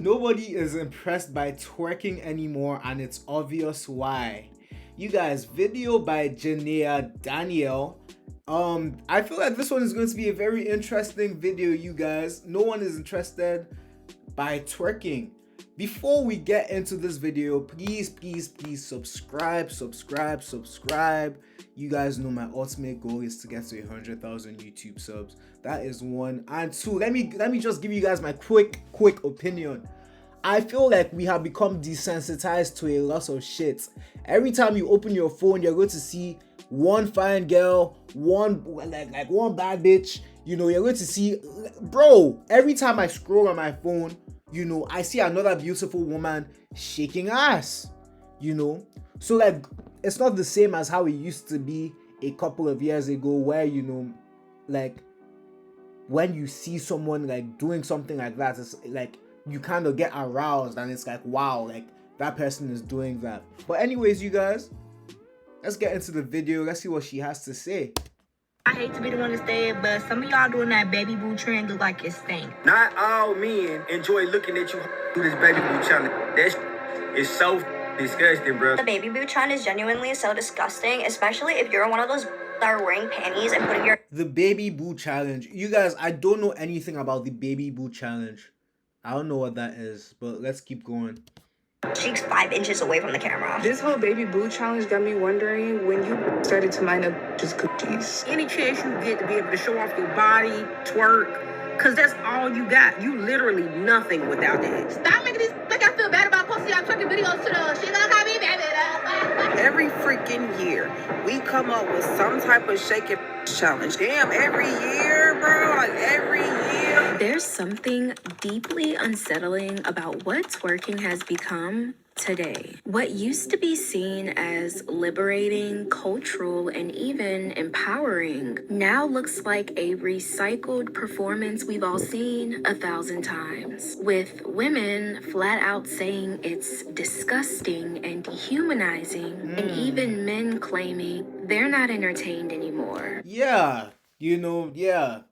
Nobody is impressed by twerking anymore, and it's obvious why. You guys, video by Janea Danielle. I feel like this one is going to be a very interesting video, you guys. No one is interested by twerking. Before we get into this video, please subscribe. You guys know my ultimate goal is to get to 100,000 YouTube subs. That is one. And two, let me just give you guys my quick opinion. I feel like we have become desensitized to a lot of shit. Every time you open your phone, you're going to see one fine girl, one like one bad bitch. You know, you're going to see, bro. Every time I scroll on my phone, you know, I see another beautiful woman shaking ass. You know, so like it's not the same as how it used to be a couple of years ago, where, you know, like when you see someone like doing something like that, it's like you kind of get aroused and it's like, wow, like that person is doing that. But anyways, you guys, let's get into the video. Let's see what she has to say. I hate to be the one to say it, but some of y'all doing that baby boo trend look like it's stank. Not all men enjoy looking at you do this baby boo challenge. That is so disgusting, bro. The baby boo trend is genuinely so disgusting, especially if you're one of those that are wearing panties and putting your... The baby boo challenge. You guys, I don't know anything about the baby boo challenge. I don't know what that is, but let's keep going. cheeks 5 inches away from the camera. This whole baby boo challenge got me wondering when you started to line up just cookies. Any chance you get to be able to show off your body, twerk, because that's all you got. You literally nothing without that. Stop making this like I feel bad about posting y'all twerking videos to the shit gonna call me baby. Every freaking year, we come up with some type of shake it challenge. Damn, every year, bro, like every year. There's something deeply unsettling about what twerking has become today. What used to be seen as liberating, cultural, and even empowering now looks like a recycled performance we've all seen 1,000 times, with women flat out saying it's disgusting and dehumanizing, and even men claiming they're not entertained anymore. Yeah, you know, yeah.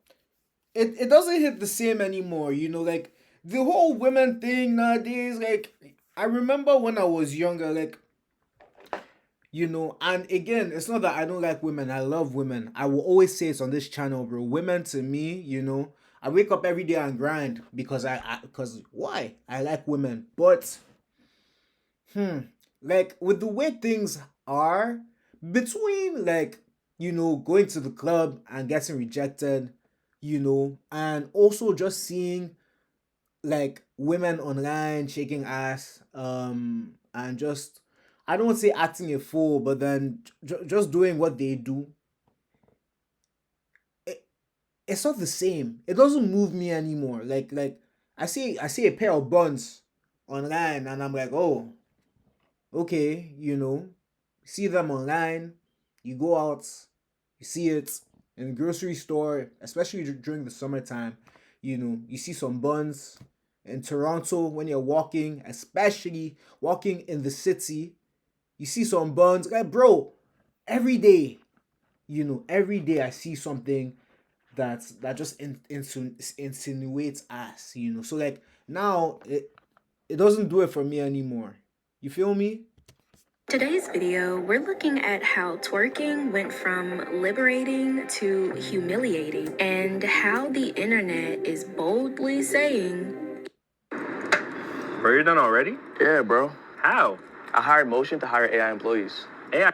It doesn't hit the same anymore, you know, like the whole women thing nowadays. Like, I remember when I was younger, like, you know, and again, it's not that I don't like women. I love women. I will always say it on this channel, bro. Women, to me, you know, I wake up every day and grind because because why? I like women. But like with the way things are, between, like, you know, going to the club and getting rejected, you know, and also just seeing like women online shaking ass, and just, I don't want to say acting a fool, but then just doing what they do. It's not the same. It doesn't move me anymore. Like I see a pair of buns online and I'm like, oh, okay, you know, see them online, you go out, you see it in the grocery store, especially during the summertime, you know, you see some buns in Toronto when you're walking, especially walking in the city, you see some buns. Like, bro, every day, you know, every day I see something that just insinuates ass, you know. So like now it doesn't do it for me anymore. You feel me? Today's video, we're looking at how twerking went from liberating to humiliating, and how the internet is boldly saying, Bro, you're done already? Yeah, bro. How? I hired Motion to hire AI employees. AI?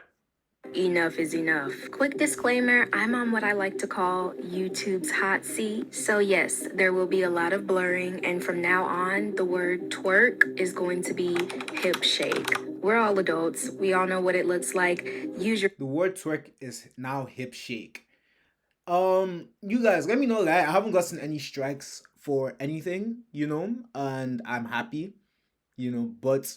enough is enough. Quick disclaimer, I'm on what I like to call YouTube's hot seat. So yes, there will be a lot of blurring, and from now on, the word twerk is going to be hip shake. We're all adults. We all know what it looks like. The word twerk is now hip shake. You guys, let me know that I haven't gotten any strikes for anything, you know, and I'm happy, you know, but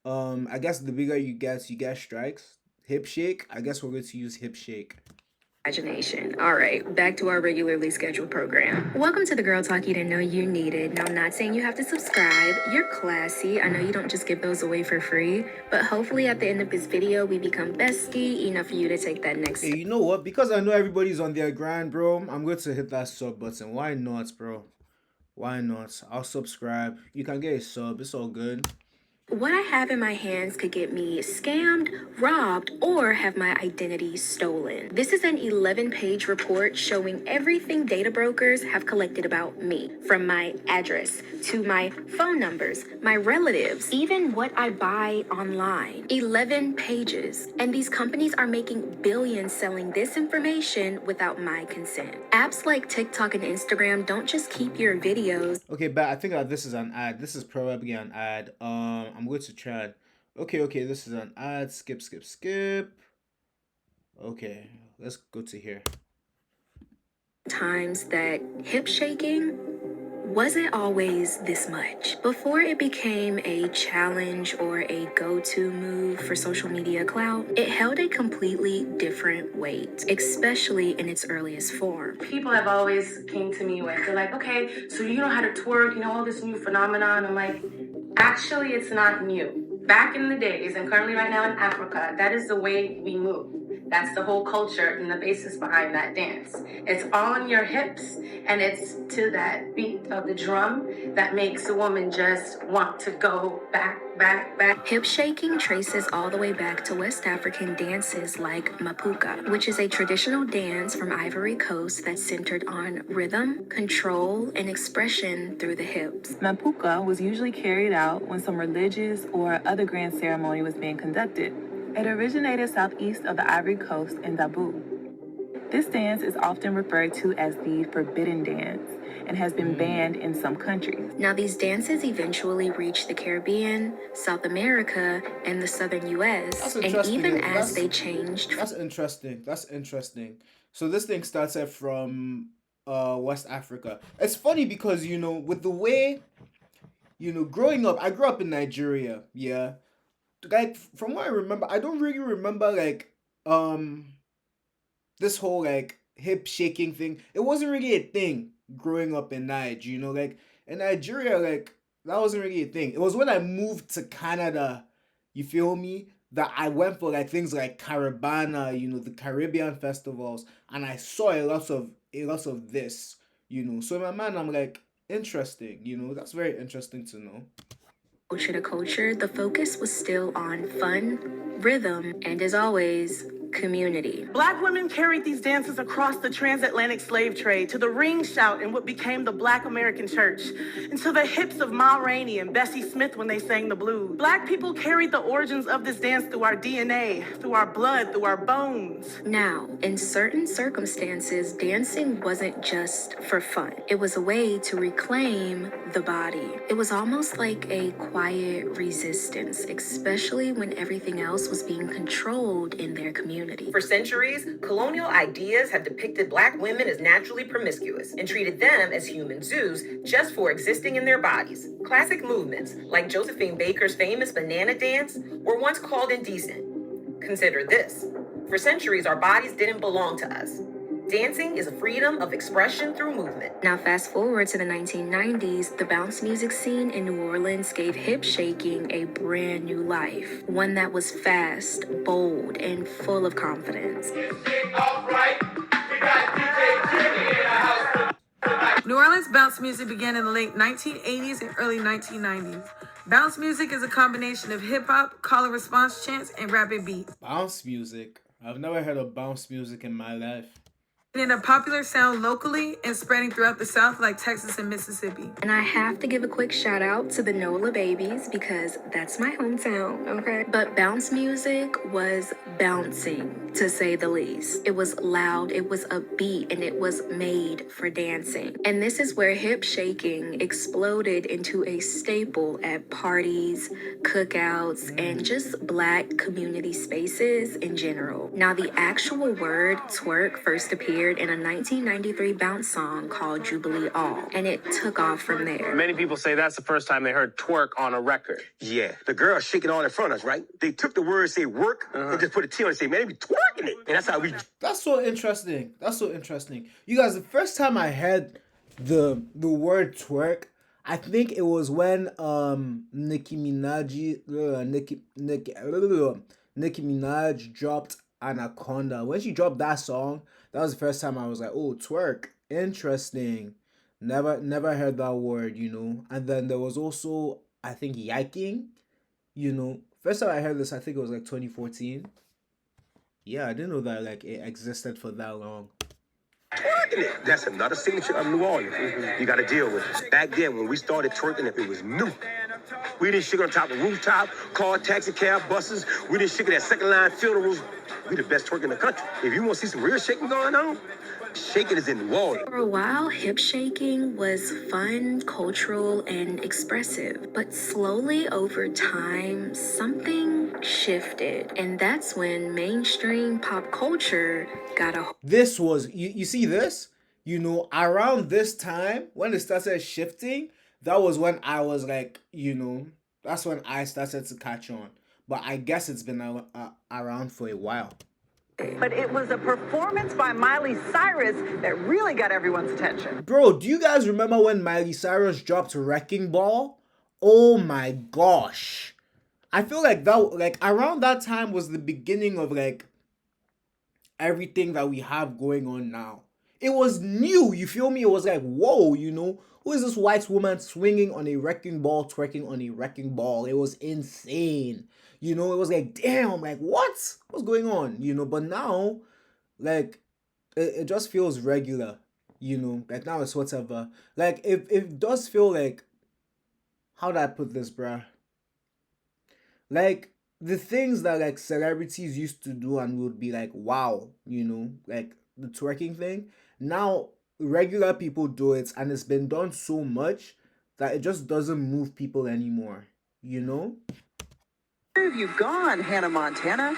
I guess the bigger you get strikes. Hip shake, I guess we're going to use hip shake. Imagination. All right, back to our regularly scheduled program. Welcome to the Girl Talk you didn't know you needed. Now, I'm not saying you have to subscribe. You're classy. I know you don't just give those away for free, but hopefully at the end of this video, we become bestie enough for you to take that next step. Hey, you know what? Because I know everybody's on their grind, bro, I'm going to hit that sub button. Why not, bro? Why not? I'll subscribe. You can get a sub. It's all good. What I have in my hands could get me scammed, robbed, or have my identity stolen. This is an 11-page report showing everything data brokers have collected about me, from my address to my phone numbers, my relatives, even what I buy online. 11 pages. And these companies are making billions selling this information without my consent. Apps like TikTok and Instagram don't just keep your videos. Okay, but I think that this is an ad. This is probably an ad. I'm going to try. Okay, this is an ad. Skip. Okay, let's go to here. Times that hip shaking wasn't always this much. Before it became a challenge or a go-to move for social media clout, it held a completely different weight, especially in its earliest form. People have always came to me with, they're like, okay, so you know how to twerk, you know, all this new phenomenon. I'm like, actually, it's not new. Back in the days, and currently right now in Africa, that is the way we move. That's the whole culture and the basis behind that dance. It's on your hips, and it's to that beat of the drum that makes a woman just want to go back. Hip shaking traces all the way back to West African dances like mapuka, which is a traditional dance from Ivory Coast that's centered on rhythm, control, and expression through the hips. Mapuka was usually carried out when some religious or other grand ceremony was being conducted. It originated southeast of the Ivory Coast in Dabu. This dance is often referred to as the forbidden dance and has been banned in some countries. Now, these dances eventually reached the Caribbean, South America, and the southern U.S. And even as they changed... That's interesting. So this thing started from West Africa. It's funny because, you know, with the way, you know, growing up, I grew up in Nigeria, yeah. Like, from what I remember, I don't really remember, like, this whole, like, hip shaking thing. It wasn't really a thing growing up in Nigeria, you know, like, in Nigeria, like, that wasn't really a thing. It was when I moved to Canada, you feel me, that I went for, like, things like Caribana, you know, the Caribbean festivals, and I saw a lot of this, you know. So in my mind, I'm like, interesting, you know, that's very interesting to know. Culture to culture, the focus was still on fun, rhythm, and as always, community. Black women carried these dances across the transatlantic slave trade to the ring shout in what became the Black American Church, and to the hips of Ma Rainey and Bessie Smith when they sang the blues. Black people carried the origins of this dance through our DNA, through our blood, through our bones. Now, in certain circumstances, dancing wasn't just for fun. It was a way to reclaim the body. It was almost like a quiet resistance, especially when everything else was being controlled in their community. For centuries, colonial ideas have depicted Black women as naturally promiscuous and treated them as human zoos just for existing in their bodies. Classic movements, like Josephine Baker's famous banana dance, were once called indecent. Consider this. For centuries, our bodies didn't belong to us. Dancing is a freedom of expression through movement. Now, fast forward to the 1990s, the bounce music scene in New Orleans gave hip shaking a brand new life. One that was fast, bold, and full of confidence. New Orleans bounce music began in the late 1980s and early 1990s. Bounce music is a combination of hip-hop, call and response chants, and rapid beats. Bounce music? I've never heard of bounce music in my life. In a popular sound locally and spreading throughout the South like Texas and Mississippi. And I have to give a quick shout out to the NOLA babies because that's my hometown, okay? But bounce music was bouncing, to say the least. It was loud, it was upbeat, and it was made for dancing. And this is where hip shaking exploded into a staple at parties, cookouts, and just Black community spaces in general. Now, the actual word twerk first appeared in a 1993 bounce song called Jubilee All, and it took off from there. Many people say that's the first time they heard twerk on a record. Yeah, the girls shaking all in front of us, right? They took the word, say work, and just put a T on it and say, man, they be twerking it. And that's how we... That's so interesting. You guys, the first time I heard the word twerk, I think it was when Nicki Minaj dropped Anaconda. When she dropped that song, that was the first time I was like, oh, twerk, interesting. Never heard that word, you know. And then there was also, I think, yiking, you know. First time I heard this, I think it was like 2014. Yeah, I didn't know that like it existed for that long. Twerking it. That's another signature of New Orleans. You got to deal with it. Back then, when we started twerking it, it was new. We didn't shake on top of rooftop, car, taxi cab, buses. We didn't shake it at second line funerals. We the best twerk in the country. If you want to see some real shaking going on, shaking is in New Orleans. For a while, hip shaking was fun, cultural, and expressive. But slowly over time, something shifted. And that's when mainstream pop culture got a This was, you see this? You know, around this time, when it started shifting, that was when I was like, you know, that's when I started to catch on. But I guess it's been around for a while. But it was a performance by Miley Cyrus that really got everyone's attention. Bro, do you guys remember when Miley Cyrus dropped Wrecking Ball? Oh my gosh. I feel like that, like around that time was the beginning of like everything that we have going on now. It was new, you feel me? It was like, whoa, you know, who is this white woman swinging on a wrecking ball, twerking on a wrecking ball? It was insane. You know, it was like, damn, like what? What's going on? You know, but now, like, it just feels regular, you know, like now it's whatever. Like, it does feel like, how do I put this, bruh? Like, the things that like celebrities used to do and would be like, wow, you know, like the twerking thing. Now regular people do it and it's been done so much that it just doesn't move people anymore, you know? Where have you gone, Hannah Montana?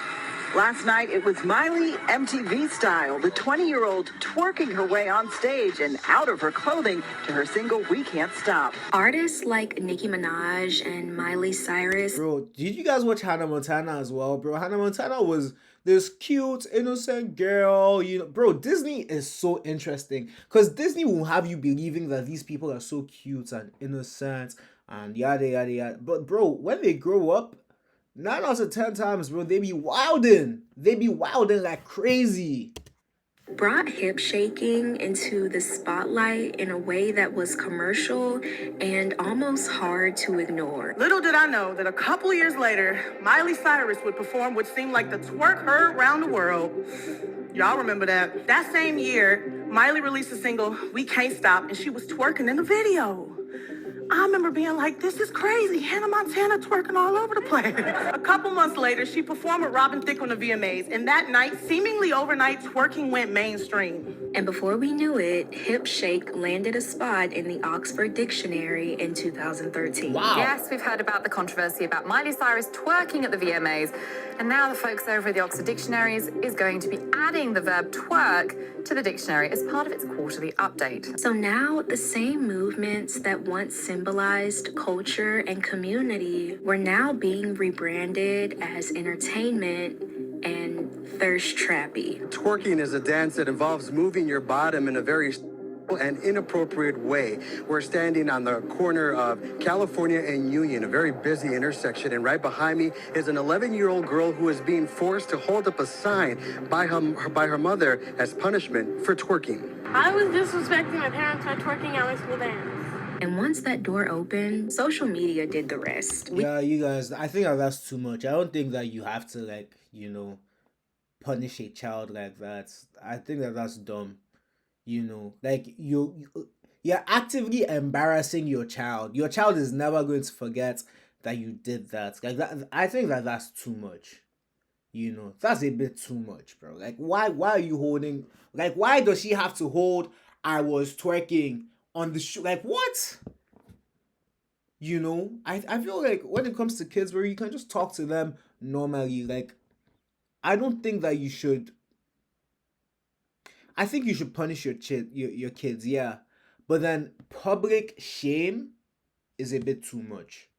Last night, it was Miley MTV style, the 20-year-old twerking her way on stage and out of her clothing to her single, We Can't Stop. Artists like Nicki Minaj and Miley Cyrus. Bro, did you guys watch Hannah Montana as well, bro? Hannah Montana was this cute, innocent girl, you know. Bro, Disney is so interesting because Disney will have you believing that these people are so cute and innocent and yada, yada, yada. But, bro, when they grow up, 9 out of 10 times, bro, they be wildin'. They be wildin' like crazy. Brought hip shaking into the spotlight in a way that was commercial and almost hard to ignore. Little did I know that a couple years later, Miley Cyrus would perform what seemed like the twerk her around the world. Y'all remember that? That same year, Miley released a single, We Can't Stop, and she was twerking in the video. I remember being like, this is crazy. Hannah Montana twerking all over the place. A couple months later, she performed with Robin Thicke on the VMAs, and that night, seemingly overnight, twerking went mainstream. And before we knew it, hip shake landed a spot in the Oxford Dictionary in 2013. Wow. Yes, we've heard about the controversy about Miley Cyrus twerking at the VMAs, and now the folks over at the Oxford Dictionaries is going to be adding the verb twerk to the dictionary as part of its quarterly update. So now the same movements that once symbolized culture and community were now being rebranded as entertainment and thirst trappy. Twerking is a dance that involves moving your bottom in a very and inappropriate way. We're standing on the corner of California and Union, a very busy intersection, and right behind me is an 11-year-old girl who is being forced to hold up a sign by her mother as punishment for twerking. I was disrespecting my parents by twerking at my school dance. And once that door opened, social media did the rest. Yeah, you guys, I think that's too much. I don't think that you have to, like, you know, punish a child like that. I think that's dumb. You know, like you're actively embarrassing your child. Your child is never going to forget that you did that. Like that, I think that's too much. You know, that's a bit too much, bro. Like why are you holding? Like why does she have to hold? I was twerking on the shoe. Like what? You know, I feel like when it comes to kids, where you can just talk to them normally. Like I don't think that you should. I think you should punish your kids, yeah. But then public shame is a bit too much.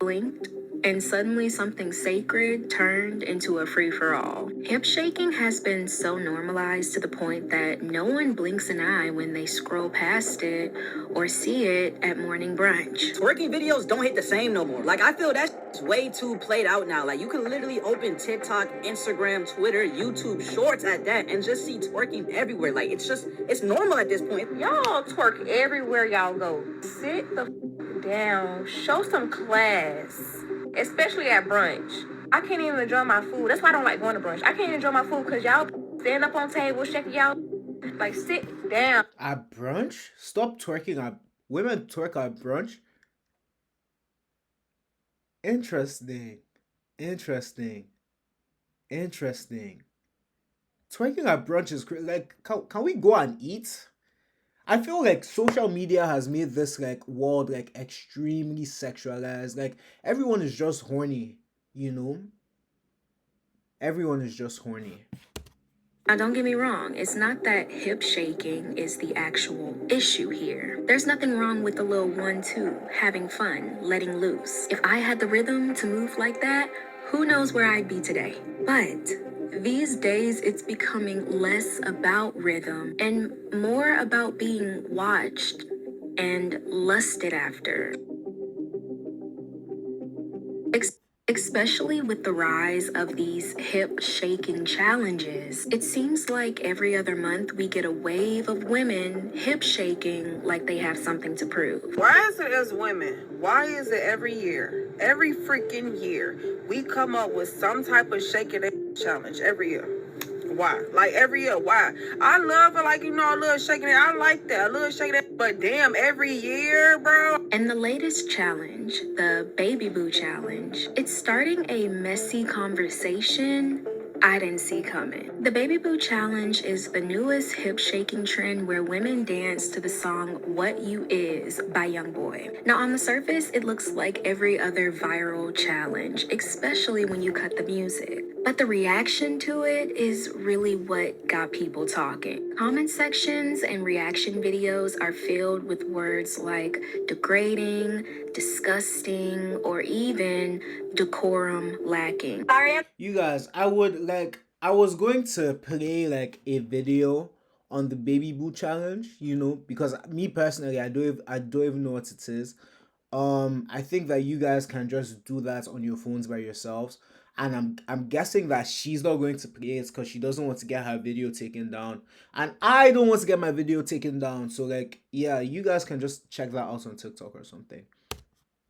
blinked, and suddenly something sacred turned into a free-for-all. Hip shaking has been so normalized to the point that no one blinks an eye when they scroll past it or see it at morning brunch. Twerking videos don't hit the same no more. Like, I feel that's way too played out now. Like, you can literally open TikTok, Instagram, Twitter, YouTube Shorts at that and just see twerking everywhere. Like, it's normal at this point. Y'all twerk everywhere y'all go. Sit the down. Show some class. Especially at brunch. I can't even enjoy my food. That's why I don't like going to brunch. I can't enjoy my food because y'all stand up on tables, shaking y'all. Like, sit down. At brunch? Stop twerking at... Women twerk at brunch? Interesting. Interesting. Interesting. Twerking at brunch is like, can we go and eat? I feel like social media has made this like world like extremely sexualized. Like everyone is just horny, you know? Everyone is just horny. Now, don't get me wrong, it's not that hip shaking is the actual issue here. There's nothing wrong with the little 1-2, having fun, letting loose. If I had the rhythm to move like that, who knows where I'd be today. But these days, it's becoming less about rhythm and more about being watched and lusted after. Especially with the rise of these hip shaking challenges, it seems like every other month we get a wave of women hip shaking like they have something to prove. Why is it as women? Why is it every year? Every freaking year, we come up with some type of shaking challenge every year. Why? Like every year, why? I love it, like, you know, a little shaking it. I like that, a little shaking it. But damn, every year, bro. And the latest challenge, the Baby Boo Challenge, it's starting a messy conversation I didn't see coming. The Baby Boo Challenge is the newest hip shaking trend where women dance to the song What You Is by YoungBoy. Now on the surface, it looks like every other viral challenge, especially when you cut the music. But the reaction to it is really what got people talking. Comment sections and reaction videos are filled with words like degrading, disgusting, or even decorum lacking. You guys, I was going to play like a video on the Baby Boo challenge, you know, because me personally, I don't even know what it is. I think that you guys can just do that on your phones by yourselves. And I'm guessing that she's not going to play it because she doesn't want to get her video taken down. And I don't want to get my video taken down. So like, yeah, you guys can just check that out on TikTok or something.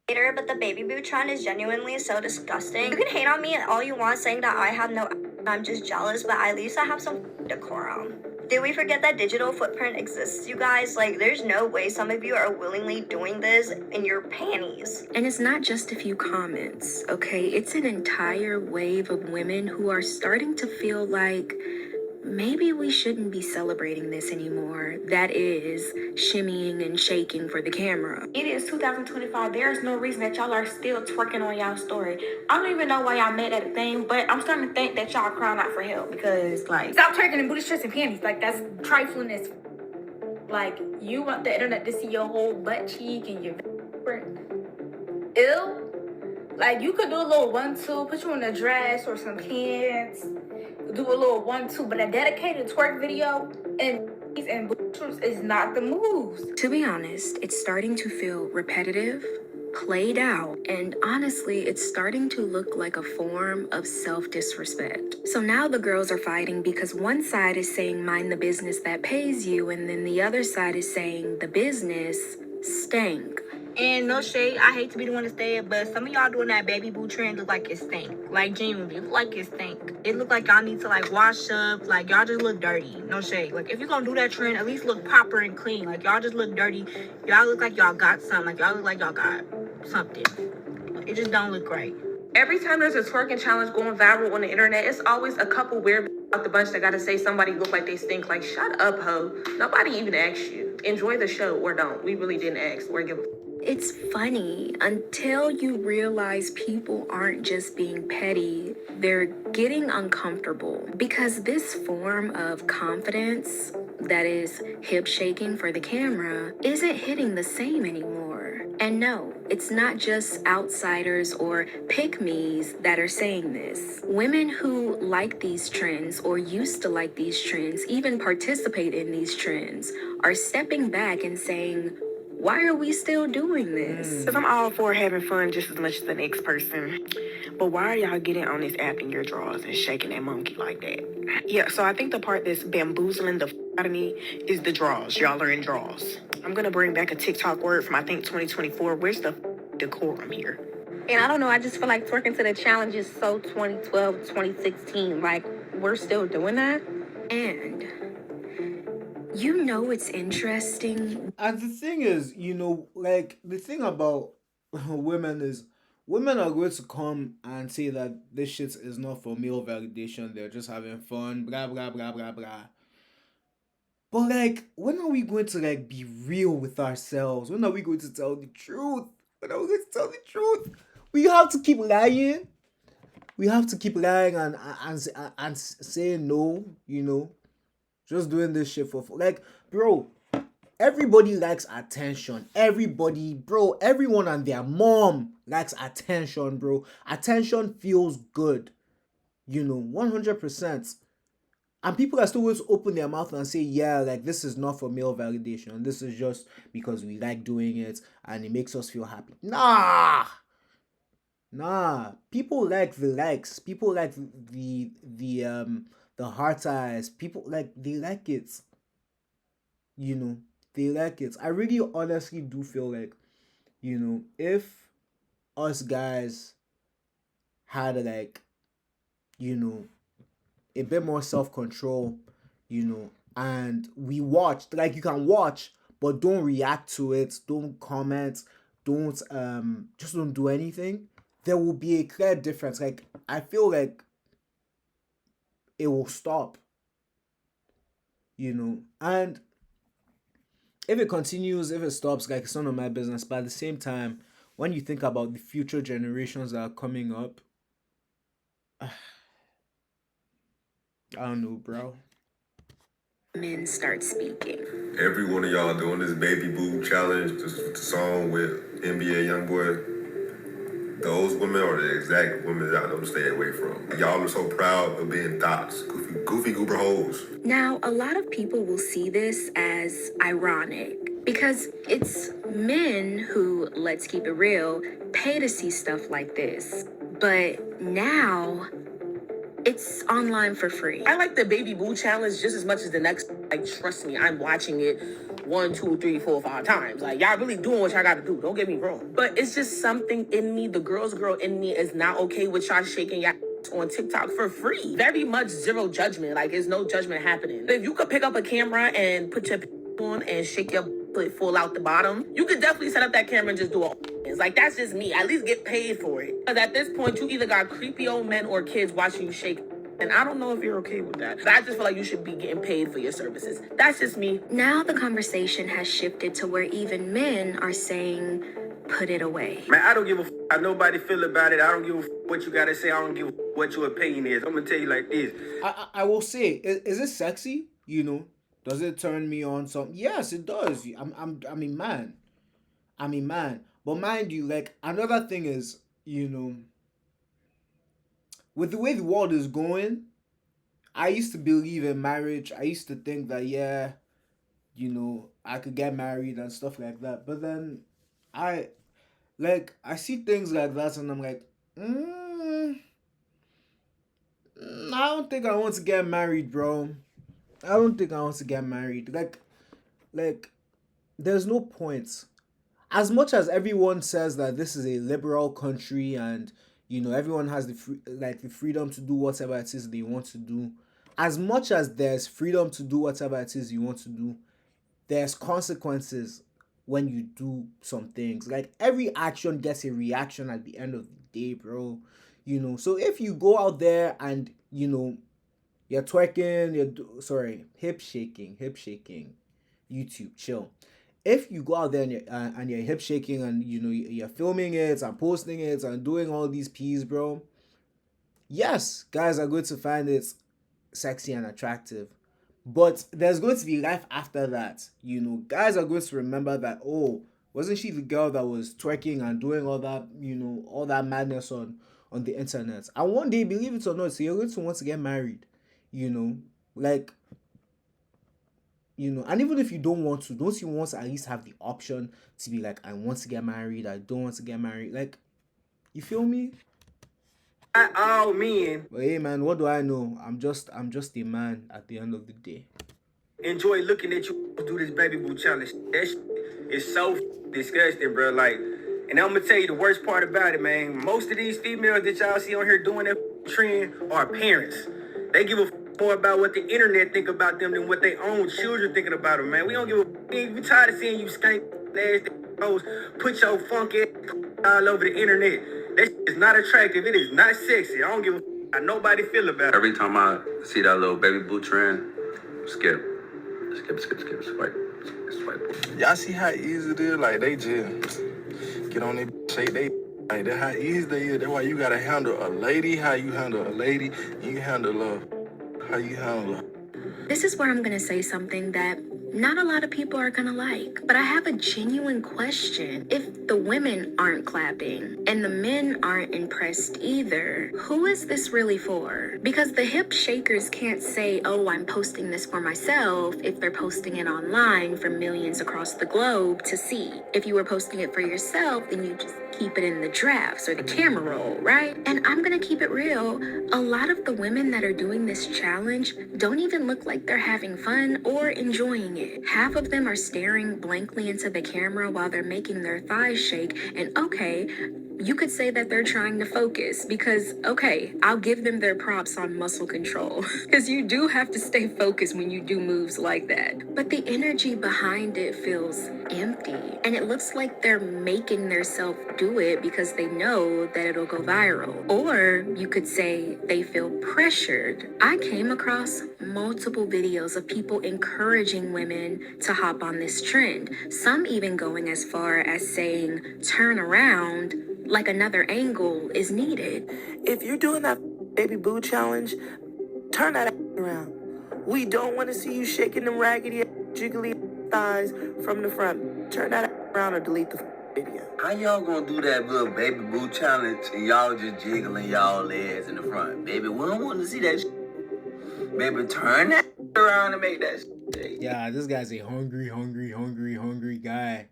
But the Baby Boo trend is genuinely so disgusting. You can hate on me all you want saying that I have no I'm just jealous, but at least I have some decorum. Did we forget that digital footprint exists, you guys? Like, there's no way some of you are willingly doing this in your panties. And it's not just a few comments, okay? It's an entire wave of women who are starting to feel like maybe we shouldn't be celebrating this anymore. That is shimmying and shaking for the camera. It is 2025. There's no reason that y'all are still twerking on y'all story. I don't even know why y'all made that a thing, but I'm starting to think that y'all crying out for help because, like, stop twerking in booty shorts and panties. Like, that's trifling as like, you want the internet to see your whole butt cheek and your ew. Like, you could do a little 1-2, put you in a dress or some pants, do a little 1-2, but a dedicated twerk video and is not the moves. To be honest, it's starting to feel repetitive, played out, and honestly, it's starting to look like a form of self-disrespect. So now the girls are fighting because one side is saying mind the business that pays you, and then the other side is saying the business stank. And no shade, I hate to be the one to say it, but some of y'all doing that Baby Boo trend look like it stink. Like, genuinely, it look like it stink. It look like y'all need to, like, wash up. Like, y'all just look dirty. No shade. Like, if you're gonna do that trend, at least look proper and clean. Like, y'all just look dirty. Y'all look like y'all got something. Like, y'all look like y'all got something. It just don't look great. Every time there's a twerking challenge going viral on the internet, it's always a couple weird out the bunch that gotta say somebody look like they stink. Like, shut up, ho. Nobody even asked you. Enjoy the show or don't. We really didn't ask or give a It's funny until you realize people aren't just being petty, they're getting uncomfortable because this form of confidence that is hip shaking for the camera isn't hitting the same anymore. And no, it's not just outsiders or pick-me's that are saying this. Women who like these trends or used to like these trends, even participate in these trends, are stepping back and saying, why are we still doing this? Because I'm all for having fun just as much as the next person. But why are y'all getting on this app in your drawers and shaking that monkey like that? Yeah, so I think the part that's bamboozling the out of me is the draws. Y'all are in draws. I'm going to bring back a TikTok word from, I think, 2024. Where's the decorum here? And I don't know, I just feel like twerking to the challenge is so 2012, 2016. Like, we're still doing that? And you know it's interesting. And the thing is, like the thing about women is women are going to come and say that this shit is not for male validation, they're just having fun, blah blah blah blah blah. But like, when are we going to like be real with ourselves? When are we going to tell the truth? When are we going to tell the truth? We have to keep lying. We have to keep lying and saying no, just doing this shit for like, bro. Everybody likes attention. Everybody, bro, everyone and their mom likes attention, bro. Attention feels good, 100%. And people are still going to open their mouth and say, yeah, like this is not for male validation. This is just because we like doing it and it makes us feel happy. Nah. People like the likes. People like the heart eyes. People like they like it. They like it. I really honestly do feel like, if us guys had like, a bit more self-control, and we watched, like you can watch, but don't react to it, don't comment, don't just don't do anything, there will be a clear difference. Like I feel like it will stop, and if it continues, if it stops, like it's none of my business. But at the same time, when you think about the future generations that are coming up, I don't know, bro. Men start speaking. Every one of y'all doing this baby boo challenge, this the song with NBA YoungBoy. Those women are the exact women that I'm staying away from. Y'all are so proud of being thoughts, goofy goober hoes. Now, a lot of people will see this as ironic because it's men who, let's keep it real, pay to see stuff like this. But now, it's online for free. I like the baby boo challenge just as much as the next. Like, trust me, I'm watching it 1, 2, 3, 4, 5 times. Like, y'all really doing what y'all gotta do. Don't get me wrong. But it's just something in me, the girl in me is not okay with y'all shaking y'all on TikTok for free. Very much zero judgment. Like, there's no judgment happening. If you could pick up a camera and put your on and shake your foot full out the bottom, you could definitely set up that camera and just do it. It's like, that's just me. At least get paid for it. Because at this point, you either got creepy old men or kids watching you shake. And I don't know if you're okay with that. But I just feel like you should be getting paid for your services. That's just me. Now the conversation has shifted to where even men are saying, put it away. Man, I don't give a f*** how nobody feel about it. I don't give a f*** what you gotta say. I don't give a f*** what your opinion is. I'm gonna tell you like this. I will say, is it sexy? Does it turn me on? Some yes, it does. I'm a man. But mind you, like another thing is, with the way the world is going, I used to believe in marriage. I used to think that yeah, I could get married and stuff like that. But then I see things like that and I'm like, I don't think I want to get married, bro. I don't think I want to get married. Like there's no point. As much as everyone says that this is a liberal country and everyone has the freedom to do whatever it is they want to do, as much as there's freedom to do whatever it is you want to do, there's consequences when you do some things. Like every action gets a reaction at the end of the day, bro. So if you go out there and you're twerking, hip shaking, YouTube, chill. If you go out there and you're hip shaking and you're filming it and posting it and doing all these P's, bro, yes, guys are going to find it sexy and attractive. But there's going to be life after that. Guys are going to remember that, oh, Wasn't she the girl that was twerking and doing all that, all that madness on the internet? And one day, believe it or not, so you're going to want to get married, you know, like, and even if you don't want to, don't you want to at least have the option to be like, I want to get married, I don't want to get married, like, you feel me? All men. But hey, man, what do I know? I'm just a man at the end of the day. Enjoy looking at you do this baby boo challenge. That shit is so disgusting, bro. Like, and I'm gonna tell you the worst part about it, man. Most of these females that y'all see on here doing that trend are parents. They give a more about what the internet think about them than what their own children thinking about them, man. We don't give a. We tired of seeing you skank ass hoes put your funk ass all over the internet. That shit is not attractive. It is not sexy. I don't give a how nobody feel about it. Every time I see that little baby boo trend, skip. Swipe. Y'all see how easy it is? Like, they just get on their shake they like that. How easy they is. That's why you gotta handle a lady how you handle a lady. You handle how you handle her. This is where I'm gonna say something that not a lot of people are gonna like, but I have a genuine question. If the women aren't clapping and the men aren't impressed either, who is this really for? Because the hip shakers can't say, oh, I'm posting this for myself if they're posting it online for millions across the globe to see. If you were posting it for yourself, then you just keep it in the drafts or the camera roll, right? And I'm gonna keep it real. A lot of the women that are doing this challenge don't even look like they're having fun or enjoying it. Half of them are staring blankly into the camera while they're making their thighs shake. And okay, you could say that they're trying to focus because, okay, I'll give them their props on muscle control because you do have to stay focused when you do moves like that. But the energy behind it feels empty and it looks like they're making themselves do it because they know that it'll go viral. Or you could say they feel pressured. I came across multiple videos of people encouraging women to hop on this trend. Some even going as far as saying, turn around, like another angle is needed. If you're doing that baby boo challenge, turn that around. We don't want to see you shaking them raggedy, jiggly thighs from the front. Turn that around or delete the video. How y'all gonna do that little baby boo challenge and y'all just jiggling y'all legs in the front? Baby, we don't want to see that shit. Baby, turn that around and make that shit. Yeah, this guy's a hungry guy.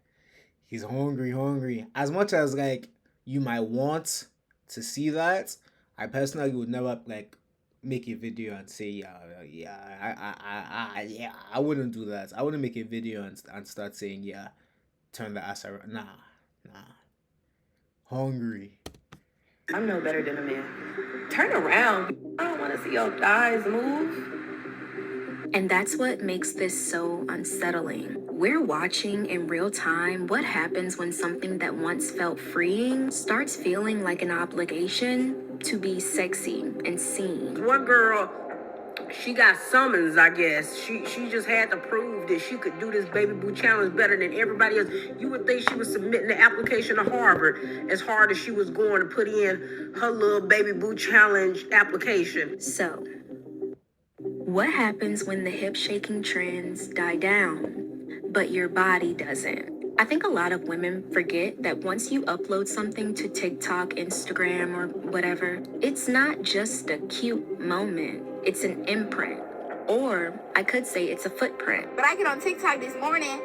He's hungry. As much as, like, you might want to see that, I personally would never, like, make a video and say, I wouldn't do that. I wouldn't make a video and start saying, yeah, turn the ass around. Nah. Hungry. I'm no better than a man. Turn around. I don't want to see your thighs move. And that's what makes this so unsettling. We're watching in real time what happens when something that once felt freeing starts feeling like an obligation to be sexy and seen. One girl, she got summons, I guess. She just had to prove that she could do this baby boo challenge better than everybody else. You would think she was submitting the application to Harvard as hard as she was going to put in her little baby boo challenge application. So, what happens when the hip shaking trends die down, but your body doesn't? I think a lot of women forget that once you upload something to TikTok, Instagram, or whatever, it's not just a cute moment, it's an imprint. Or I could say it's a footprint. But I get on TikTok this morning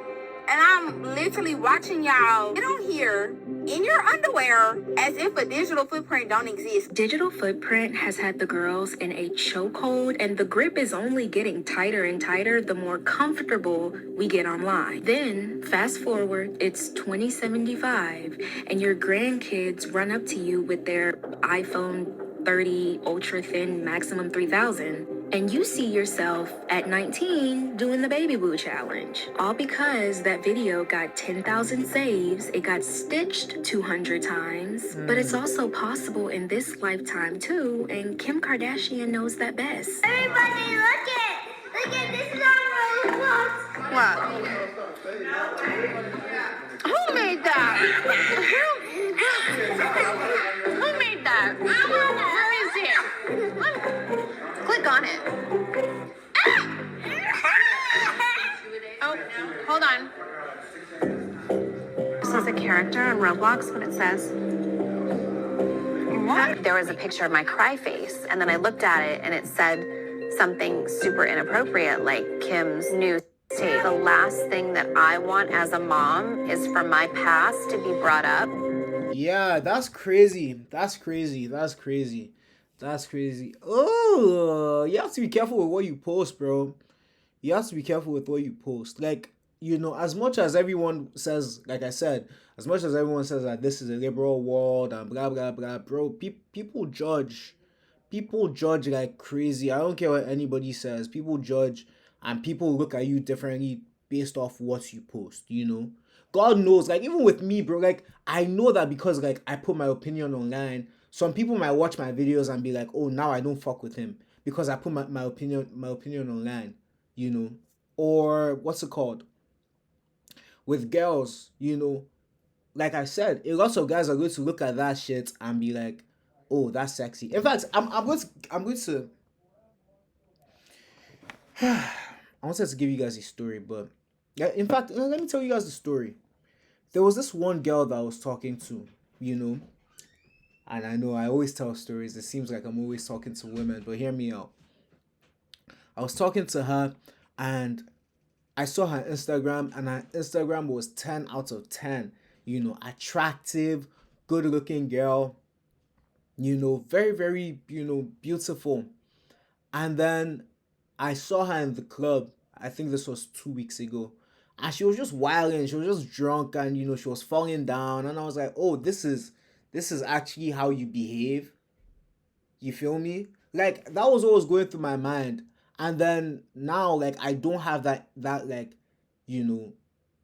and I'm literally watching y'all get on here in your underwear as if a digital footprint don't exist. Digital footprint has had the girls in a chokehold, and the grip is only getting tighter and tighter the more comfortable we get online. Then, fast forward, it's 2075, and your grandkids run up to you with their iPhone 30 ultra thin maximum 3000. And you see yourself at 19 doing the baby boo challenge. All because that video got 10,000 saves, it got stitched 200 times, but it's also possible in this lifetime too, and Kim Kardashian knows that best. Everybody, look at this is our Roblox. Wow. Who made that? Who made that? Where is it? Click on it. Oh, hold on. character on Roblox when it says, what? There was a picture of my cry face, and then I looked at it and it said something super inappropriate, like Kim's new state. The last thing that I want as a mom is for my past to be brought up. Yeah, that's crazy. That's crazy. That's crazy. That's crazy. Oh, you have to be careful with what you post, bro. You have to be careful with what you post. Like, as much as everyone says, like I said, as much as everyone says that this is a liberal world and blah, blah, blah, bro, people judge. People judge like crazy. I don't care what anybody says. People judge and people look at you differently based off what you post, God knows, like, even with me, bro, like, I know that because, like, I put my opinion online, some people might watch my videos and be like, oh, now I don't fuck with him because I put my opinion online, or what's it called? With girls, like I said, a lot of guys are going to look at that shit and be like, oh, that's sexy. In fact, I'm going to I wanted to give you guys a story, but in fact, let me tell you guys the story. There was this one girl that I was talking to, and I know I always tell stories. It seems like I'm always talking to women, but hear me out. I was talking to her and I saw her Instagram, and her Instagram was 10 out of 10. Attractive, good looking girl, very, very, beautiful. And then I saw her in the club. I think this was 2 weeks ago. And she was just wilding. She was just drunk, and she was falling down. And I was like, oh, this is actually how you behave. You feel me? Like, that was what was going through my mind. And then now, like, I don't have that like,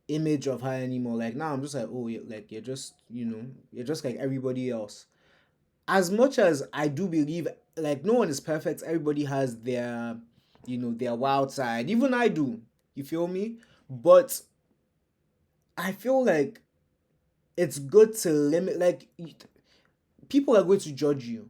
image of her anymore. Like, now I'm just like, oh, like, you're just like everybody else. As much as I do believe, like, no one is perfect. Everybody has their, their wild side. Even I do. You feel me? But I feel like it's good to limit, like, people are going to judge you.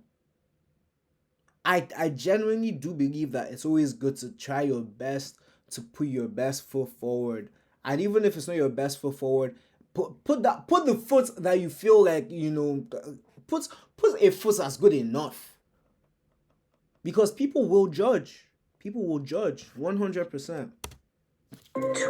I genuinely do believe that it's always good to try your best to put your best foot forward. And even if it's not your best foot forward, put the foot that you feel like, put a foot that's good enough. Because people will judge. People will judge 100%.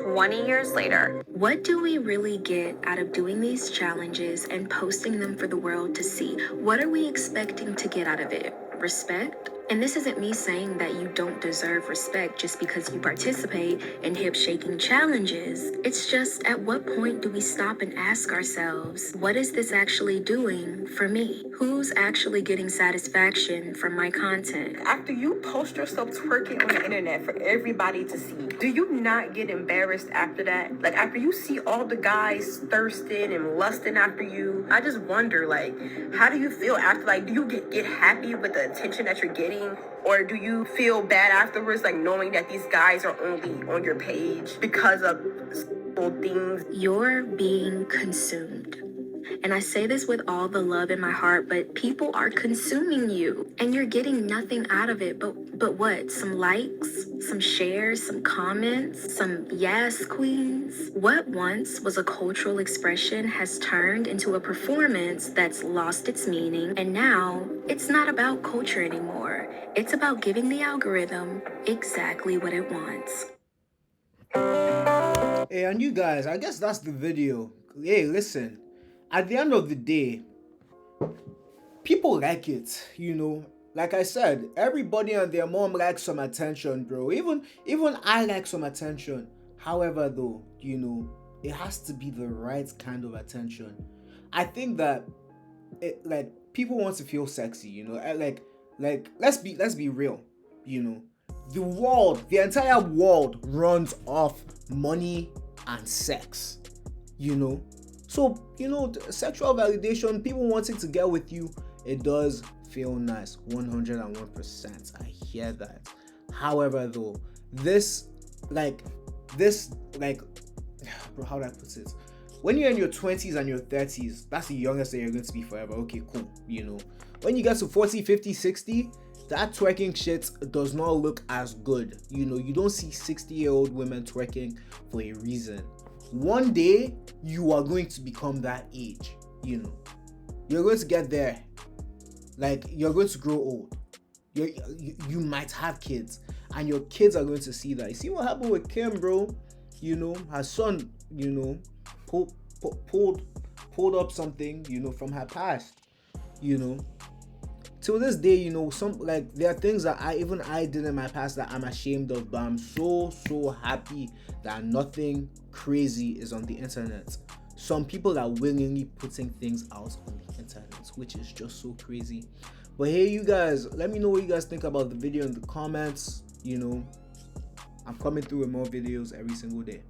20 years later. What do we really get out of doing these challenges and posting them for the world to see? What are we expecting to get out of it? Respect? And this isn't me saying that you don't deserve respect just because you participate in hip-shaking challenges. It's just, at what point do we stop and ask ourselves, what is this actually doing for me? Who's actually getting satisfaction from my content? After you post yourself twerking on the internet for everybody to see, do you not get embarrassed after that? Like, after you see all the guys thirsting and lusting after you, I just wonder, like, how do you feel after? Like, do you get happy with the attention that you're getting? Or do you feel bad afterwards, like, knowing that these guys are only on your page because of simple things? You're being consumed. And I say this with all the love in my heart, but people are consuming you and you're getting nothing out of it. But what? Some likes, some shares, some comments, some yes queens? What once was a cultural expression has turned into a performance that's lost its meaning. And now it's not about culture anymore. It's about giving the algorithm exactly what it wants. Hey, and you guys, I guess that's the video. Hey, listen. At the end of the day, people like it, Like I said, everybody and their mom likes some attention, bro. Even I like some attention. However, though, it has to be the right kind of attention. I think that people want to feel sexy, Like let's be real, The entire world runs off money and sex, So, sexual validation, people wanting to get with you, it does feel nice, 101%. I hear that. However, though, bro, how do I put it? When you're in your 20s and your 30s, that's the youngest that you're going to be forever. Okay, cool, When you get to 40, 50, 60, that twerking shit does not look as good. You don't see 60-year-old women twerking for a reason. one day you are going to become that age, you know. You're going to get there. Like, you're going to grow old. You might have kids, and your kids are going to see that. You see what happened with Kim, bro? You know, her son, you know, pulled up something, you know, from her past, you know. Till this day, you know, some, like, there are things that I did in my past that I'm ashamed of, but I'm so happy that nothing crazy is on the internet. Some people are willingly putting things out on the internet, which is just so crazy. But hey, you guys, let me know what you guys think about the video in the comments. You know, I'm coming through with more videos every single day.